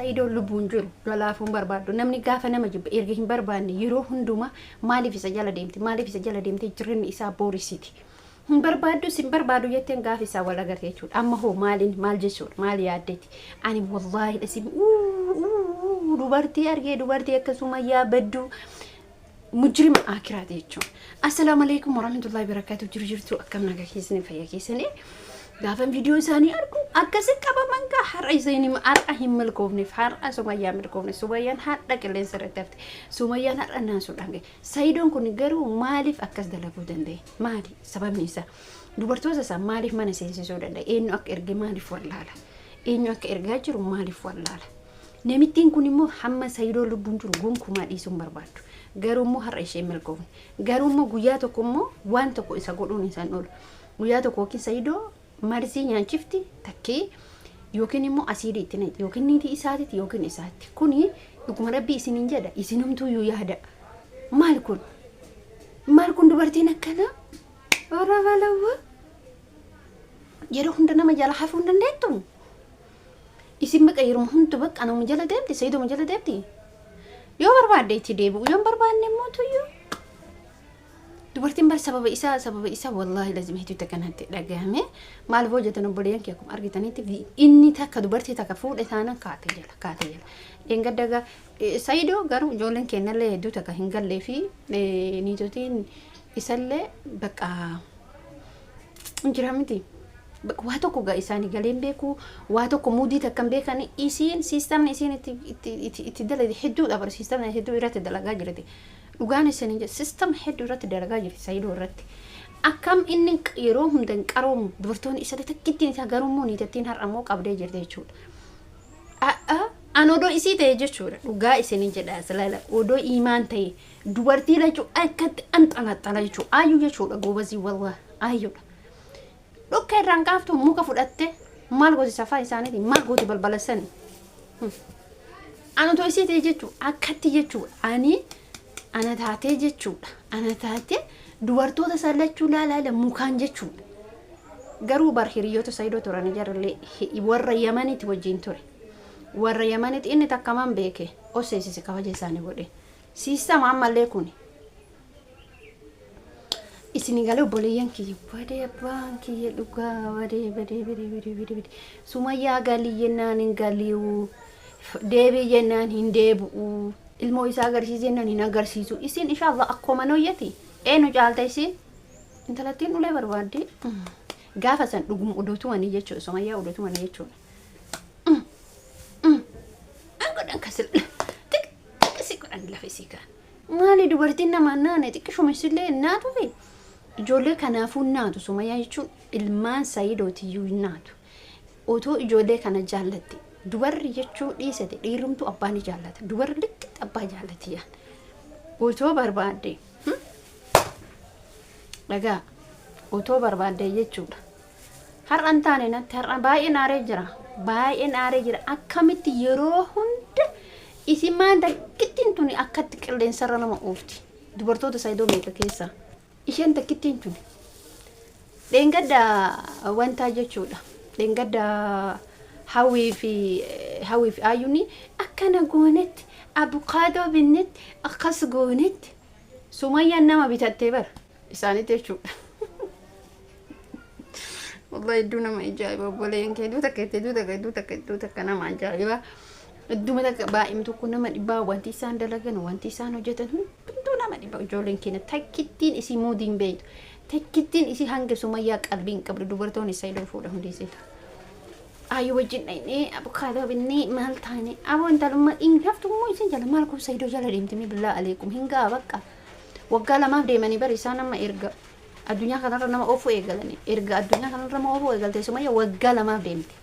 Saidoo lubbuun jiru lolaafuun barbaadu namni gaafa nama jibba erga hin barbaanne yeroo hundumaa maaliif isa jala deemti jireenyi isaa boorisiti hin barbaadu jetteen gaafa isaa wal agarte jechuudha amma hoo maal jechuudha maal yaaddeeti ani wallaahi dhasim dubartii argee dubartii akkasuma yaa baddu mujrima akiraati jechuudha assalaamu alaykum warahmatullahi wabarakatuh jirtu akkam nagaa keessanii fayyaa keessanii gaafa viidiyoo isaanii argu akkasi qabaman gaa har'a isaanii har'a hin milkoofneef har'a Sumayaa milkoofne Sumayaan har'a qilleensa irratti hafte Sumayaan har'a naasuudhaan gahe Saidoon kun garuu maaliif akkas dalaguu danda'e maali sababni isaa dubartoota isaa maaliif mana seensisuu danda'e eenyu akka erge maaliif wallaala eenyu akka ergaa jiru maaliif wallaala namittiin kun immoo hamma Saidoo lubbuun jiru gonkumaa dhiisuun barbaadu garuu immoo har'a ishee milkoofne garuu immoo guyyaa tokko immoo waan tokko isa godhuun isaan oolu guyyaa tokko yookiin Saidoo marsi nyaachifti takkee yookiin immoo asiidii itti naqi yookiin niitii isaatiiti yookiin isaatti kuni dhuguma rabbii isiniin jedha isinumtuu yoo yaada maal kun dubartiin akkana ora balawa yeroo hunda nama jala hafuu hin dandeettu isin baqa yeroo hunda baqa nama jala deemti Saidoo jala deemti yoo barbaadde itti deebi'u yoo barbaanne immoo tuyyu dubartiin bar sababa isa wallahi lazim heetu takanatti dhagahame maal boojatan obboleeyyan kee akkuma argitanitti inni takka dubartii takka fuudhe taana kaate jala engadaga Saidoo garuu ijoolleen kennallee hedduu takka hin gallee fi niitotiin isallee baqa injira miti waa tokko gaa isaanii galeen beeku waa tokko muudii takkan beekan isiin siistamni isiin itti dalade hedduudha bar siistamni hedduu irratti dalagaa jirti dhugaan isaanii je sistem hedduu irratti dalagaa jirti Saidoo irratti akkam inni yeroo hundan qaroomu dubartoonni isa takkittiin isaa garummoo niitattiin har'ammoo qabdee jirti jechuudha anodoo isii ta'e jechuudha dhugaa isaanii jedha salala odoo imaan ta'e dubartii lachuu akkatti anxanaxxana jechuudha ayyuu jechuudha goobasii wallahi ayyuudha dhukka irraan qaaftu muka fudhatte maal gooti safaa isaaniiti maal gooti balbalasani anotoo isii ta'e jechuudha akkatti jechuudha ana taatee jechuudha ana taatee dubartoota sallachuu laalaala mukaan jechuudha garuu bar hiriyoota Saidoo turan jarallee warra Yamanitti wajjin ture warra Yamanitti inni takkaman beeke oseesisi kabaja isaanii godhe siistama ammallee kuni isini galee obboleeyyan kiyya badee abbaan kiyya dhugaa badee Sumayaa galii jennaan hin galiu deebii jennaan hin deebi'u ilmoo isaa agarsiisee nan hin agarsiisu isin inshallah akkuma nooyyati eenyu caalta isin intalattiin ulee barbaadde gaafa san dhugum odootumanii jechuudha Sumayaa odootumanii jechuudha angodhan kasil xiqqisi godhan lafa isii kaan maali dubartiin nama naane xiqqishumisillee naatu fi ijoollee kanaafuu naatu Sumayaa jechuun ilmaan Saidootiyyuu naatu otoo ijoollee kana jaallatti dubarri jechuu dhiisate dhiirumtu abbaan jaallata dubarri liqqitti abbaa jaallati yaan otoo barbaadde dhagaa otoo barbaadde jechuudha har'an taane natti har'a baay'een aaree jira akkamitti yeroo hunda isin maan takkittiin tuni akkatti qilleensarra nama oofti dubartoota Saidoo meeqa keessaa isheen takkittiin tuni dheengadda wantaa jechuudha dheengadda hawii fi ayyuni akkana goonetti abukaadoo binnetti akkas goonetti Sumayaan nama bitattee bar isaanitti jechuudha wallahi hedduu nama ajaa'iba obboleeyyan kee hedduu takka nama ajaa'iba hedduma takka baay'imtu kun nama dhibbaa wanti isaan dalagan wanti isaan hojjetan hunduu nama dhibba ijoolleen keenya takkittiin isii muudiin beeytu takkittiin isii hanga Sumayaa qalbiin qabdu dubartoonni Saidoo fuudha hundeessita ayu wajjin dhayne abukaadoo binne maal taane aboon talummaa ingaftummoo isin jala maal kun Saidoo jala deemtimi billaa aleekum hingaa bakka waggaa lamaaf deemanii bari isaan amma erga addunyaa kanarra nama oofuu eegalanii erga addunyaa kanarra nama oofuu eegalte Sumayaa waggaa lamaaf deemte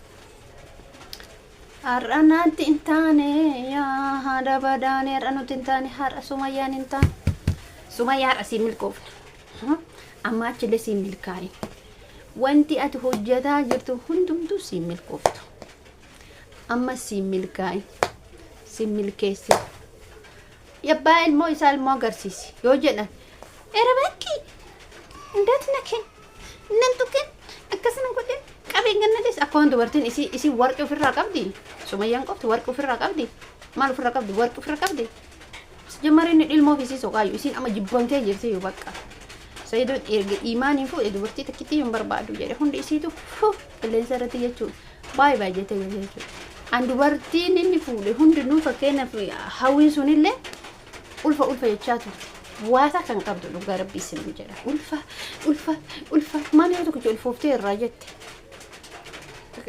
har'a naatti hin taane yaa haadha badaane har'a nuti hin taane har'a Sumayaan hin taane Sumayaa har'a siin milkoofne amma achillee siin milkaa'e wanti ati hojjetaa jirtu hundumtuu siin milkooftu amma siin milkaa'e siin milkeesse yabbaa ilmoo isaa ilmoo agarsiisi yoo jedhan erabakki indat nakin nantukin akkasana godhin qabeen gannatis akkaan dubartiin isi warqee ofirraa qabdi Sumayyaan qofti warqee ofirraa qabdi maal ofirraa qabdi warqee ofirraa qabdi jammareen ilmoo ofisii soqaayu isin amma jibbamtee jirti yoo bakka Sayyidoo erga imaanii fuudhe dubartii takkitti hin barbaadu jedhe hundi isiitu qilleensa irratti jechuudha baay'ee baay'atee jechuudha an dubartiin inni fuudhe hundi nuu fakkeenyaaf hawwiin sunillee ulfa jechaa turte waasa kan qabdu dhugaa rabbii isin jedha ulfa maal yoo tokko ulfooftee irraa jette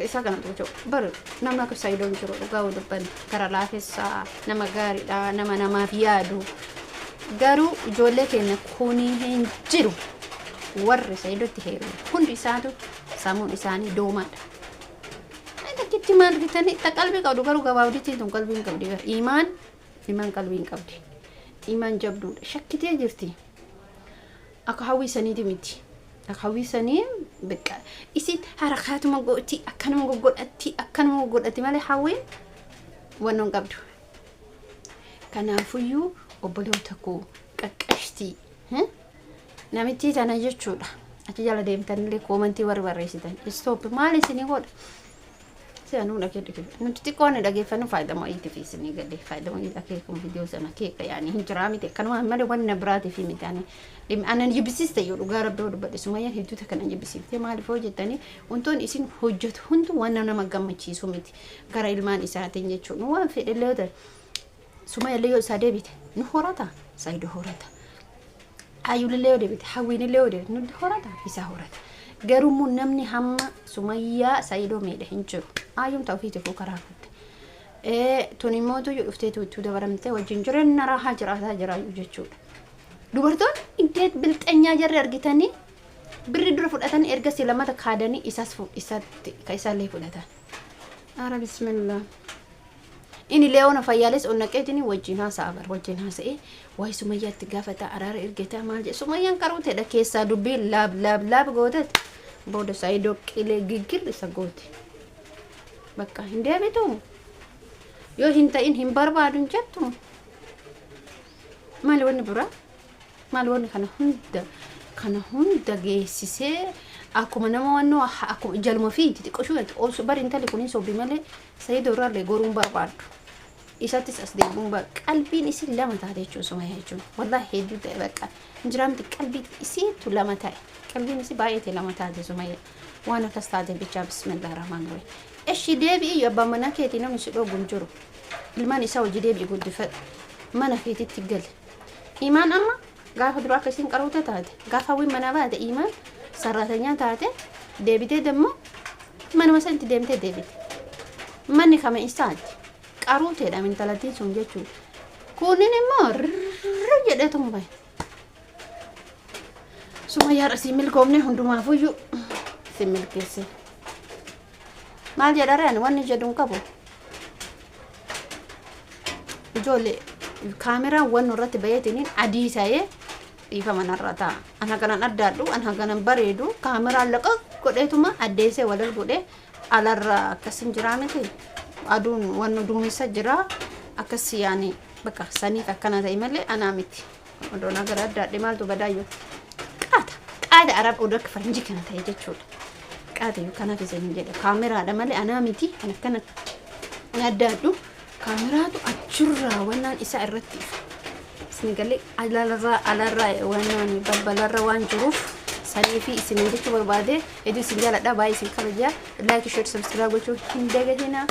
isa kana tokko bar namna akka Sayyidoon jiru dhugaa dubban gara laafessaa nama gaariidha nama namaaf yaadu garuu ijoollee keenya kunii hin jiru warri Sayyidootti heeru hundi isaatu samuun isaanii doomaadha kitti maal bitanii qalbii qabdu garuu gabaabdiitiin tun qalbii hin qabdi imaan qalbii hin qabdi imaan jabduudha shakkitee jirti akka hawwisaniiti miti akka hawwisanii beekaa isin harakaatuma gooti akkanuma godhatti malee hawwiin wannoon qabdu kanaafuyyuu obboloota koo qaqqashtii namichi tana jechuudha achi jala deemtanillee koomentii warri barreessitan stop maal isinii godha Sianu nak jadi, nanti kau ni lagi fanu faida mau itu visi ni gede faida mau itu akhir kum video sana ke kayak ni hinjrami te kan mah mana wan berarti film itu ane lim anan jibisis te yuru garab do bade Sumayaa hidup tak kan jibisis te mal foje tani untuk isin hujat hundu wana nama gammachi sumiti gara ilman isaatenya chunu wan fe lewda Sumayaa leyo sadebit nu horata Sayyidoo horata ayu leyo debit hawini leyo debit nu horata bisa horata garumu namni hamma Sumayaa Sayyidoo mede hinjuru ayum tawfiiti fu karaafte tuni mootu dhufteetu dabaramte wajjin jireenya raahaa jiraataa jira jechuudha dubartoon inteet bilxanyaa jarri argitanii birri dura fudhatan erga silamata kaadanii isatti ka isaallee fudhatan ara bismillah ini leona fayyales onnaqeetini wajjin haasa'a wajjin haasa'e waay Sumayyaatti gaafata araara ergeta maal jedhe Sumayyaan qaruuteedha keessaa dubbii laab gootat booda Sayyidoo qilee giggir isa gooti bakka hin deebitu yoo hin ta'in hin barbaadun jettu maal wanni bura maal wanni kana hunda geessisee akkuma nama wannoo akkuma jalma fiiti xiqqooshuu osu bari intali kunin sobbi malee Sayyidoo irraallee goruun barbaadu isattis as deemuun qalbiin isin lama taate jechuun Sumayaa jechuun wallahi hedduu ta'e bakka injiraamti qalbii isiitu lama ta'e qalbiin isi baay'ee lama taate Sumayaa waan akkas taate bichaa bismillahir rahmaanir rahiim eshi deebi'i yabba mana keetii namni si dhoogun jiru ilmaan isaa hojii deebi'i guddifadhu mana keetitti gal imaan amma gaafa dura akkasiin qaruuta taate gaafa hawwiin mana baate imaan sarratanyaa taate deebitee dammoo manuma sanatti deemtee deebite manni kama isaati qaruuteedha mintalattiin sun jechuudha kunin immoo jedhee tumbaye Sumayaa rasii milkoomne hundumaafuyyuu si milkeesse maal jedhareen wanni jedhuun qabu ijoollee kaameraan wanni irratti bayeetiniin adii ta'ee dhiifa manarra ta'a ana kanan addaadhu ana kanan bareedu kaameraan laqa godheetuma addeessee walal godhee alarra akkasin jiraa miti aduun wanni duumessa jira akkas yaani bakka saniif akkana ta'e malee anaa miti odoon agara addaadhe maaltu badaayyoo qaata arab odoo faranjii kana ta'e jechuudha qaata kana fiisan jedhe kaameraadha malee anaa miti kana addaadhu kaameraatu achirraa wannaan isaa irratti isnigalee alarraa wannaan balbalarra waan jiruuf sanii fi isin jechuu barbaade eduu isin jaaladha baay'ee isin kabaja like share subscribe gochuu hin dagatinaa